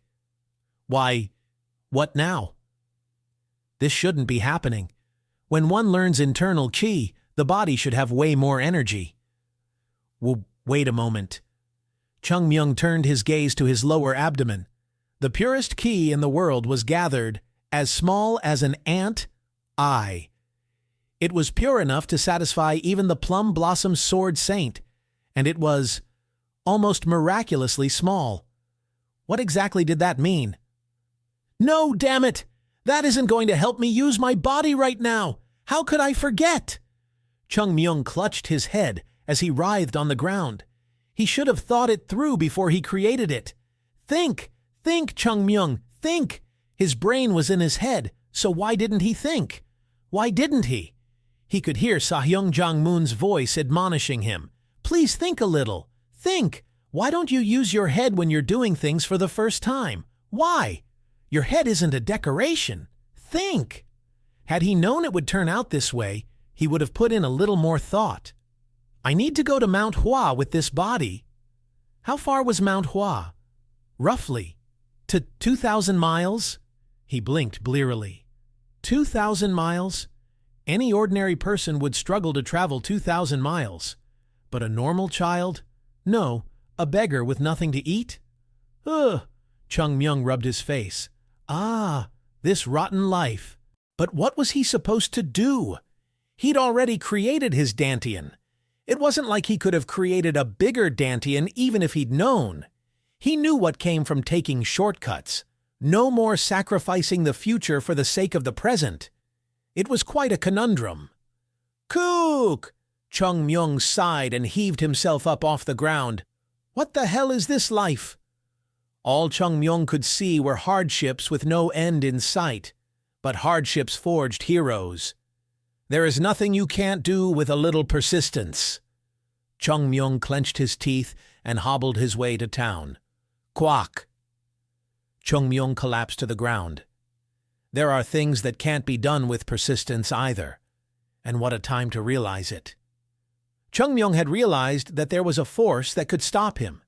Why, what now? This shouldn't be happening. When one learns internal qi, the body should have way more energy. Wait a moment. Chung Myung turned his gaze to his lower abdomen. The purest qi in the world was gathered, as small as an ant eye. It was pure enough to satisfy even the Plum Blossom Sword Saint, and it was almost miraculously small. What exactly did that mean? No, damn it! That isn't going to help me use my body right now! How could I forget? Chung Myung clutched his head as he writhed on the ground. He should have thought it through before he created it. Think, Chung Myung, think! His brain was in his head, so why didn't he think? Why didn't he? He could hear Sahyung Jangmoon's voice admonishing him. Please think a little. Think! Why don't you use your head when you're doing things for the first time? Why? Your head isn't a decoration. Think! Had he known it would turn out this way, he would have put in a little more thought. I need to go to Mount Hua with this body. How far was Mount Hua? Roughly. To 2,000 miles? He blinked blearily. 2,000 miles? Any ordinary person would struggle to travel 2,000 miles. But a normal child? No, a beggar with nothing to eat? Ugh! Chung Myung rubbed his face. Ah, this rotten life. But what was he supposed to do? He'd already created his Dantian. It wasn't like he could have created a bigger Dantian even if he'd known. He knew what came from taking shortcuts. No more sacrificing the future for the sake of the present. It was quite a conundrum. Kook! Chung Myung sighed and heaved himself up off the ground. What the hell is this life? All Chung Myung could see were hardships with no end in sight. But hardships forged heroes. There is nothing you can't do with a little persistence. Chung Myung clenched his teeth and hobbled his way to town. Quack! Chung Myung collapsed to the ground. There are things that can't be done with persistence either. And what a time to realize it. Chung Myung had realized that there was a force that could stop him.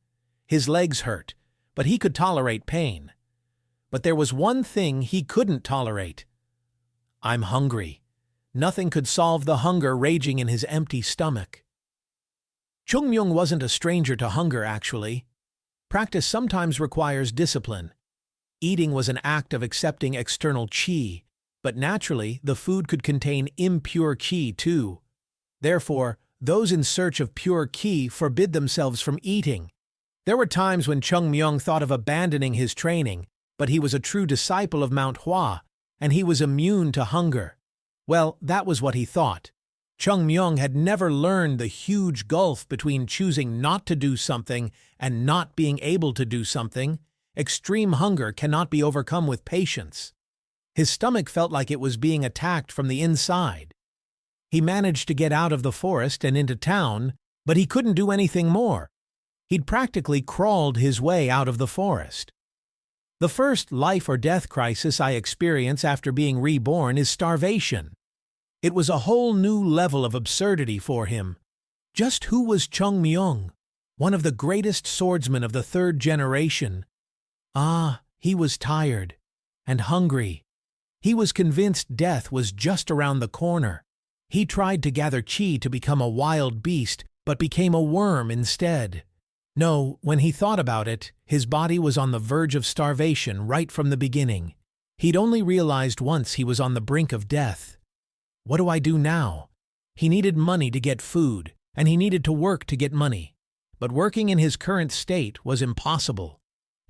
His legs hurt, but he could tolerate pain. But there was one thing he couldn't tolerate. I'm hungry. Nothing could solve the hunger raging in his empty stomach. Chung Myung wasn't a stranger to hunger, actually. Practice sometimes requires discipline. Eating was an act of accepting external qi, but naturally the food could contain impure qi too. Therefore, those in search of pure qi forbid themselves from eating. There were times when Chung Myung thought of abandoning his training, but he was a true disciple of Mount Hua, and he was immune to hunger. Well, that was what he thought. Chung Myung had never learned the huge gulf between choosing not to do something and not being able to do something. Extreme hunger cannot be overcome with patience. His stomach felt like it was being attacked from the inside. He managed to get out of the forest and into town, but he couldn't do anything more. He'd practically crawled his way out of the forest. The first life or death crisis I experience after being reborn is starvation. It was a whole new level of absurdity for him. Just who was Chung Myung, one of the greatest swordsmen of the third generation? Ah, he was tired and hungry. He was convinced death was just around the corner. He tried to gather qi to become a wild beast, but became a worm instead. No, when he thought about it, his body was on the verge of starvation right from the beginning. He'd only realized once he was on the brink of death. What do I do now? He needed money to get food, and he needed to work to get money. But working in his current state was impossible.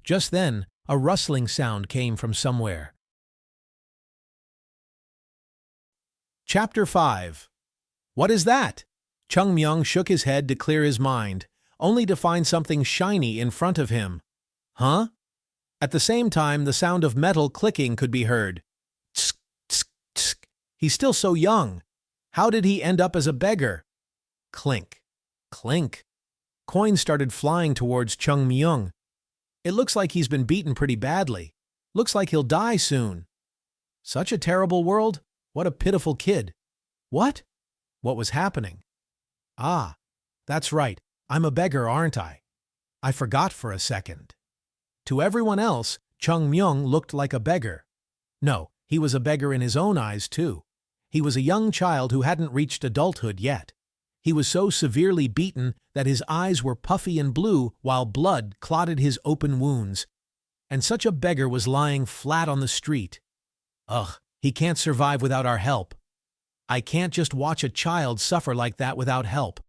Just then, a rustling sound came from somewhere. Chapter 5. What is that? Chung Myung shook his head to clear his mind, only to find something shiny in front of him. Huh? At the same time, the sound of metal clicking could be heard. Tsk, tsk, tsk. He's still so young. How did he end up as a beggar? Clink, clink. Coins started flying towards Chung Myung. It looks like he's been beaten pretty badly. Looks like he'll die soon. Such a terrible world. What a pitiful kid. What? What was happening? Ah, that's right. I'm a beggar, aren't I? I forgot for a second. To everyone else, Chung Myung looked like a beggar. No, he was a beggar in his own eyes, too. He was a young child who hadn't reached adulthood yet. He was so severely beaten that his eyes were puffy and blue while blood clotted his open wounds. And such a beggar was lying flat on the street. Ugh, he can't survive without our help. I can't just watch a child suffer like that without help.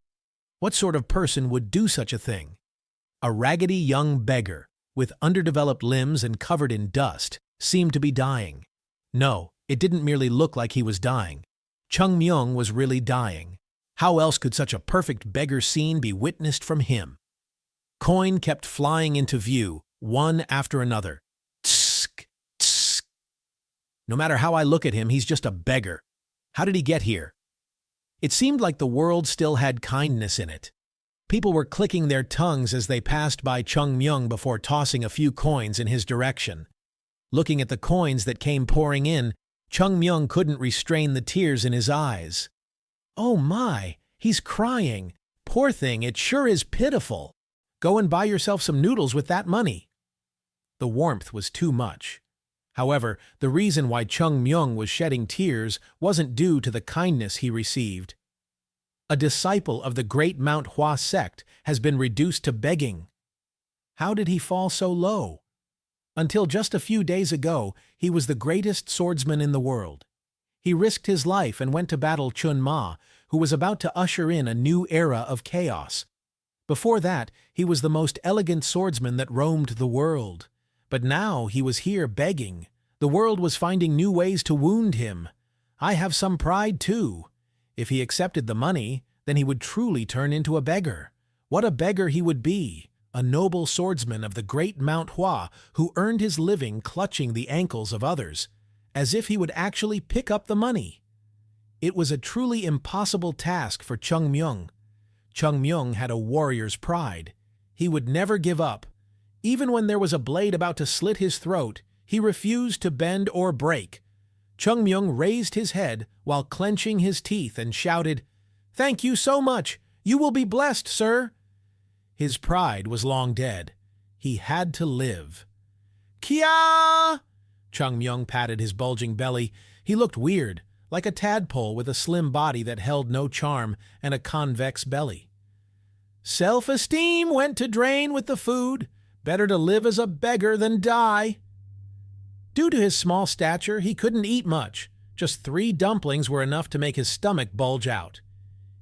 What sort of person would do such a thing? A raggedy young beggar, with underdeveloped limbs and covered in dust, seemed to be dying. No, it didn't merely look like he was dying. Chung Myung was really dying. How else could such a perfect beggar scene be witnessed from him? Coin kept flying into view, one after another. Tsk, tsk. No matter how I look at him, he's just a beggar. How did he get here? It seemed like the world still had kindness in it. People were clicking their tongues as they passed by Chung Myung before tossing a few coins in his direction. Looking at the coins that came pouring in, Chung Myung couldn't restrain the tears in his eyes. Oh my, he's crying. Poor thing, it sure is pitiful. Go and buy yourself some noodles with that money. The warmth was too much. However, the reason why Chung Myung was shedding tears wasn't due to the kindness he received. A disciple of the great Mount Hua Sect has been reduced to begging. How did he fall so low? Until just a few days ago, he was the greatest swordsman in the world. He risked his life and went to battle Chun Ma, who was about to usher in a new era of chaos. Before that, he was the most elegant swordsman that roamed the world. But now he was here begging. The world was finding new ways to wound him. I have some pride, too. If he accepted the money, then he would truly turn into a beggar. What a beggar he would be! A noble swordsman of the great Mount Hua who earned his living clutching the ankles of others, as if he would actually pick up the money. It was a truly impossible task for Chung Myung. Chung Myung had a warrior's pride. He would never give up. Even when there was a blade about to slit his throat, he refused to bend or break. Chung Myung raised his head while clenching his teeth and shouted, "Thank you so much! You will be blessed, sir!" His pride was long dead. He had to live. "Kia!" Chung Myung patted his bulging belly. He looked weird, like a tadpole with a slim body that held no charm and a convex belly. "Self-esteem went to drain with the food. Better to live as a beggar than die." Due to his small stature, he couldn't eat much. Just 3 dumplings were enough to make his stomach bulge out.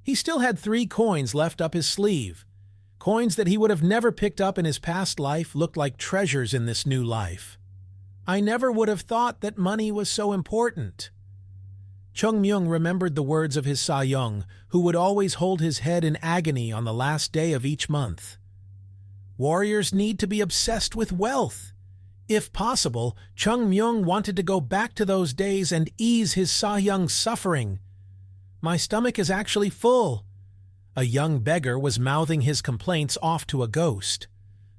He still had 3 coins left up his sleeve. Coins that he would have never picked up in his past life looked like treasures in this new life. I never would have thought that money was so important. Chung Myung remembered the words of his Sahyung, who would always hold his head in agony on the last day of each month. Warriors need to be obsessed with wealth. If possible, Chung Myung wanted to go back to those days and ease his Sahyung's suffering. "My stomach is actually full." A young beggar was mouthing his complaints off to a ghost.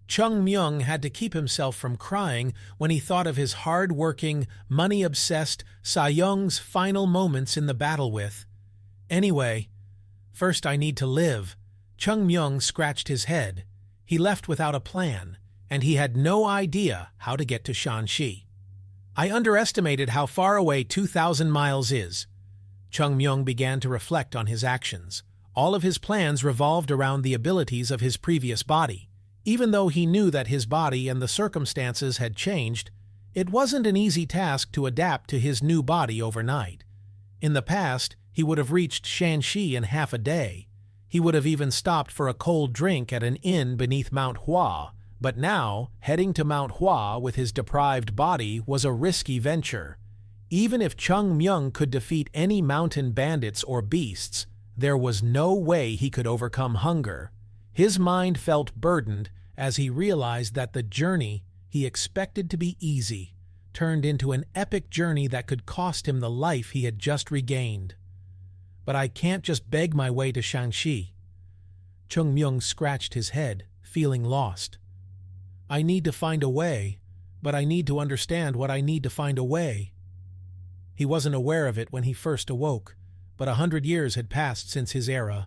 Chung Myung had to keep himself from crying when he thought of his hard-working, money-obsessed Sahyung's final moments in the battle with. Anyway, first I need to live. Chung Myung scratched his head. He left without a plan, and he had no idea how to get to Shanxi. I underestimated how far away 2,000 miles is. Chung Myung began to reflect on his actions. All of his plans revolved around the abilities of his previous body. Even though he knew that his body and the circumstances had changed, it wasn't an easy task to adapt to his new body overnight. In the past, he would have reached Shanxi in half a day. He would have even stopped for a cold drink at an inn beneath Mount Hua, but now, heading to Mount Hua with his deprived body was a risky venture. Even if Chung Myung could defeat any mountain bandits or beasts, there was no way he could overcome hunger. His mind felt burdened as he realized that the journey he expected to be easy turned into an epic journey that could cost him the life he had just regained. But I can't just beg my way to Shanxi. Chung Myung scratched his head, feeling lost. I need to find a way, but I need to understand what I need to find a way. He wasn't aware of it when he first awoke, but 100 years had passed since his era.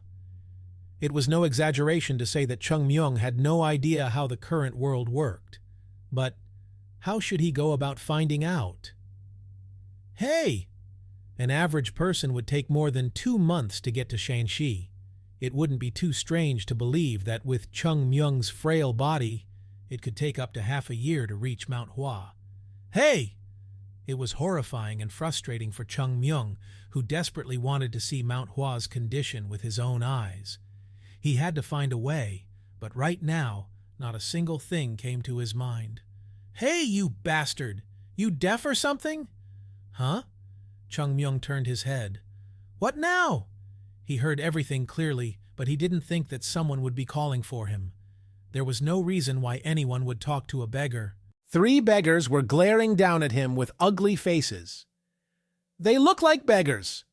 It was no exaggeration to say that Chung Myung had no idea how the current world worked. But how should he go about finding out? Hey! An average person would take more than 2 months to get to Shanxi. It wouldn't be too strange to believe that with Chung Myung's frail body, it could take up to half a year to reach Mount Hua. Hey! It was horrifying and frustrating for Chung Myung, who desperately wanted to see Mount Hua's condition with his own eyes. He had to find a way, but right now, not a single thing came to his mind. Hey, you bastard! You deaf or something? Huh? Chung Myung turned his head. What now? He heard everything clearly, but he didn't think that someone would be calling for him. There was no reason why anyone would talk to a beggar. 3 beggars were glaring down at him with ugly faces. They look like beggars.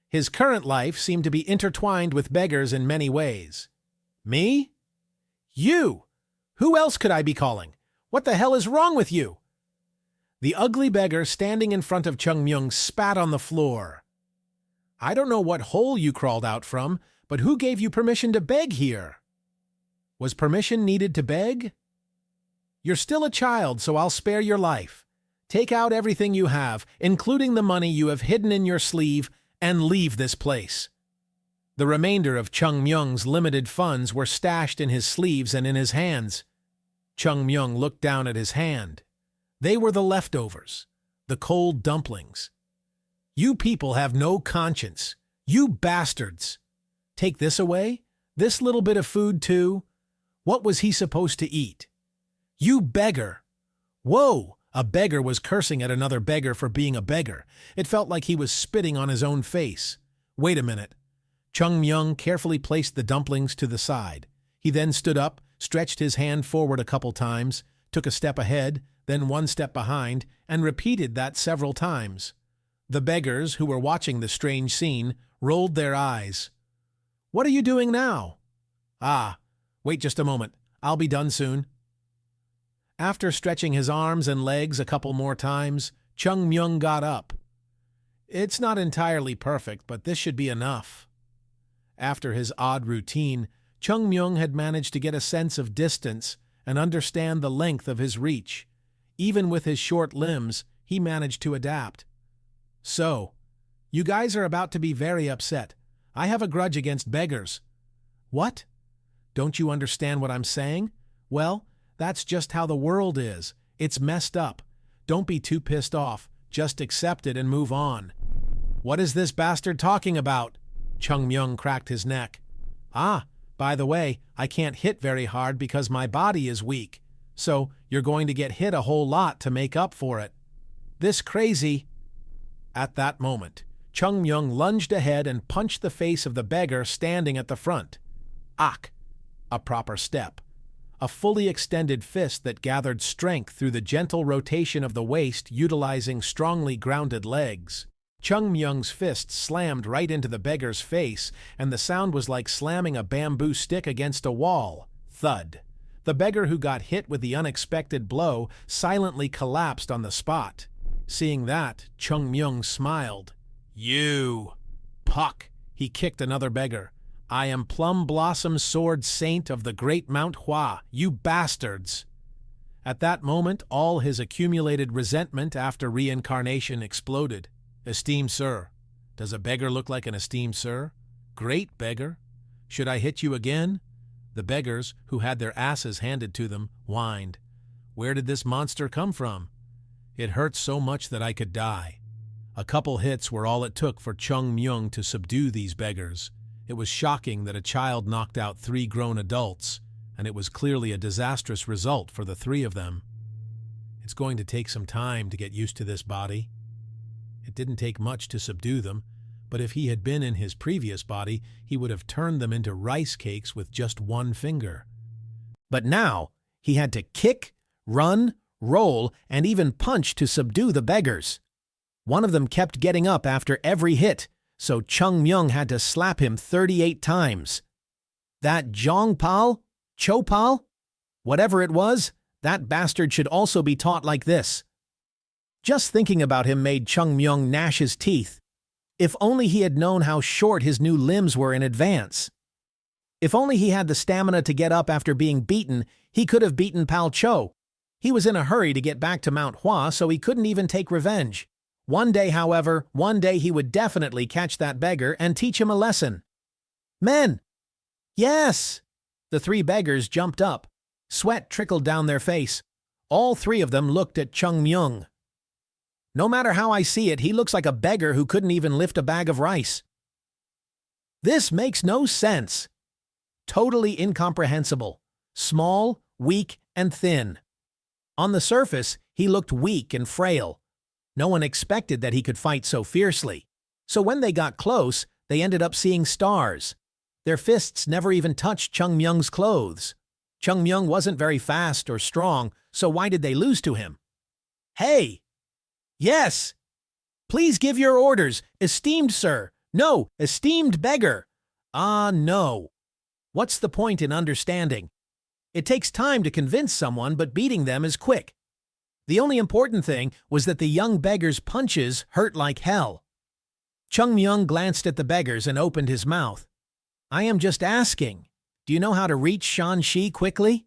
His current life seemed to be intertwined with beggars in many ways. Me? You! Who else could I be calling? What the hell is wrong with you? The ugly beggar standing in front of Chung Myung spat on the floor. I don't know what hole you crawled out from, but who gave you permission to beg here? Was permission needed to beg? You're still a child, so I'll spare your life. Take out everything you have, including the money you have hidden in your sleeve, and leave this place. The remainder of Chung Myung's limited funds were stashed in his sleeves and in his hands. Chung Myung looked down at his hand. They were the leftovers, the cold dumplings. You people have no conscience. You bastards. Take this away? This little bit of food too? What was he supposed to eat? You beggar! Whoa! A beggar was cursing at another beggar for being a beggar. It felt like he was spitting on his own face. Wait a minute. Chung Myung carefully placed the dumplings to the side. He then stood up, stretched his hand forward a couple times, took a step ahead, then 1 step behind, and repeated that several times. The beggars, who were watching the strange scene, rolled their eyes. What are you doing now? Ah, wait just a moment. I'll be done soon. After stretching his arms and legs a couple more times, Chung Myung got up. It's not entirely perfect, but this should be enough. After his odd routine, Chung Myung had managed to get a sense of distance and understand the length of his reach. Even with his short limbs, he managed to adapt. So, you guys are about to be very upset. I have a grudge against beggars. What? Don't you understand what I'm saying? Well, that's just how the world is. It's messed up. Don't be too pissed off. Just accept it and move on. What is this bastard talking about? Chung Myung cracked his neck. Ah, by the way, I can't hit very hard because my body is weak. So you're going to get hit a whole lot to make up for it. This crazy... At that moment, Chung Myung lunged ahead and punched the face of the beggar standing at the front. Ak! A proper step. A fully extended fist that gathered strength through the gentle rotation of the waist utilizing strongly grounded legs. Chung Myung's fist slammed right into the beggar's face, and the sound was like slamming a bamboo stick against a wall. Thud. The beggar who got hit with the unexpected blow silently collapsed on the spot. Seeing that, Chung Myung smiled. You! Puck! He kicked another beggar. I am Plum Blossom Sword Saint of the great Mount Hua, you bastards! At that moment, all his accumulated resentment after reincarnation exploded. Esteemed sir. Does a beggar look like an esteemed sir? Great beggar. Should I hit you again? The beggars, who had their asses handed to them, whined, "Where did this monster come from? It hurts so much that I could die." A couple hits were all it took for Chung Myung to subdue these beggars. It was shocking that a child knocked out 3 grown adults, and it was clearly a disastrous result for the 3 of them. It's going to take some time to get used to this body. It didn't take much to subdue them, but if he had been in his previous body, he would have turned them into rice cakes with just 1 finger. But now, he had to kick, run, roll, and even punch to subdue the beggars. One of them kept getting up after every hit, so Chung Myung had to slap him 38 times. That Jongpal? Chopal? Whatever it was, that bastard should also be taught like this. Just thinking about him made Chung Myung gnash his teeth. If only he had known how short his new limbs were in advance. If only he had the stamina to get up after being beaten, he could have beaten Pal Cho. He was in a hurry to get back to Mount Hua, so he couldn't even take revenge. One day, however, he would definitely catch that beggar and teach him a lesson. "Men!" "Yes!" The 3 beggars jumped up. Sweat trickled down their face. All 3 of them looked at Chung Myung. "No matter how I see it, he looks like a beggar who couldn't even lift a bag of rice." "This makes no sense." Totally incomprehensible. Small, weak, and thin. On the surface, he looked weak and frail. No one expected that he could fight so fiercely. So when they got close, they ended up seeing stars. Their fists never even touched Chung Myung's clothes. Chung Myung wasn't very fast or strong, so why did they lose to him? "Hey!" "Yes!" "Please give your orders, esteemed sir." "No, esteemed beggar." "Ah, no." What's the point in understanding? It takes time to convince someone, but beating them is quick. The only important thing was that the young beggar's punches hurt like hell. Chung Myung glanced at the beggars and opened his mouth. "I am just asking. Do you know how to reach Shanxi quickly?"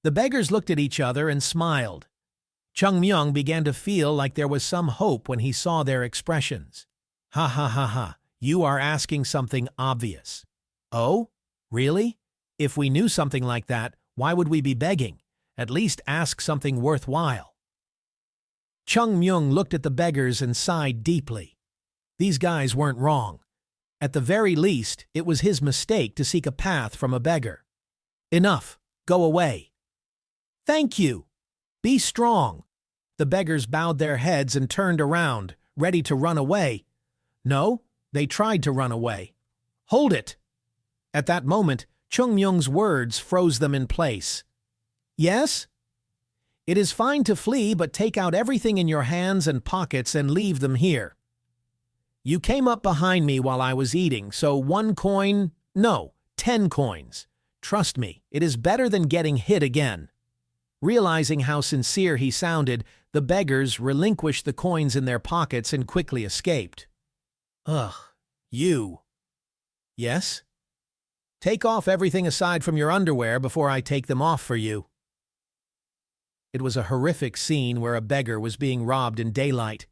The beggars looked at each other and smiled. Chung Myung began to feel like there was some hope when he saw their expressions. "Ha ha ha ha, you are asking something obvious." "Oh? Really? If we knew something like that, why would we be begging? At least ask something worthwhile." Chung Myung looked at the beggars and sighed deeply. These guys weren't wrong. At the very least, it was his mistake to seek a path from a beggar. "Enough. Go away." "Thank you. Be strong." The beggars bowed their heads and turned around, ready to run away. No, they tried to run away. "Hold it." At that moment, Chung Myung's words froze them in place. "Yes?" "It is fine to flee, but take out everything in your hands and pockets and leave them here. You came up behind me while I was eating, so 1 coin, no, 10 coins. Trust me, it is better than getting hit again." Realizing how sincere he sounded, the beggars relinquished the coins in their pockets and quickly escaped. "Ugh, you." "Yes?" "Take off everything aside from your underwear before I take them off for you." It was a horrific scene where a beggar was being robbed in daylight.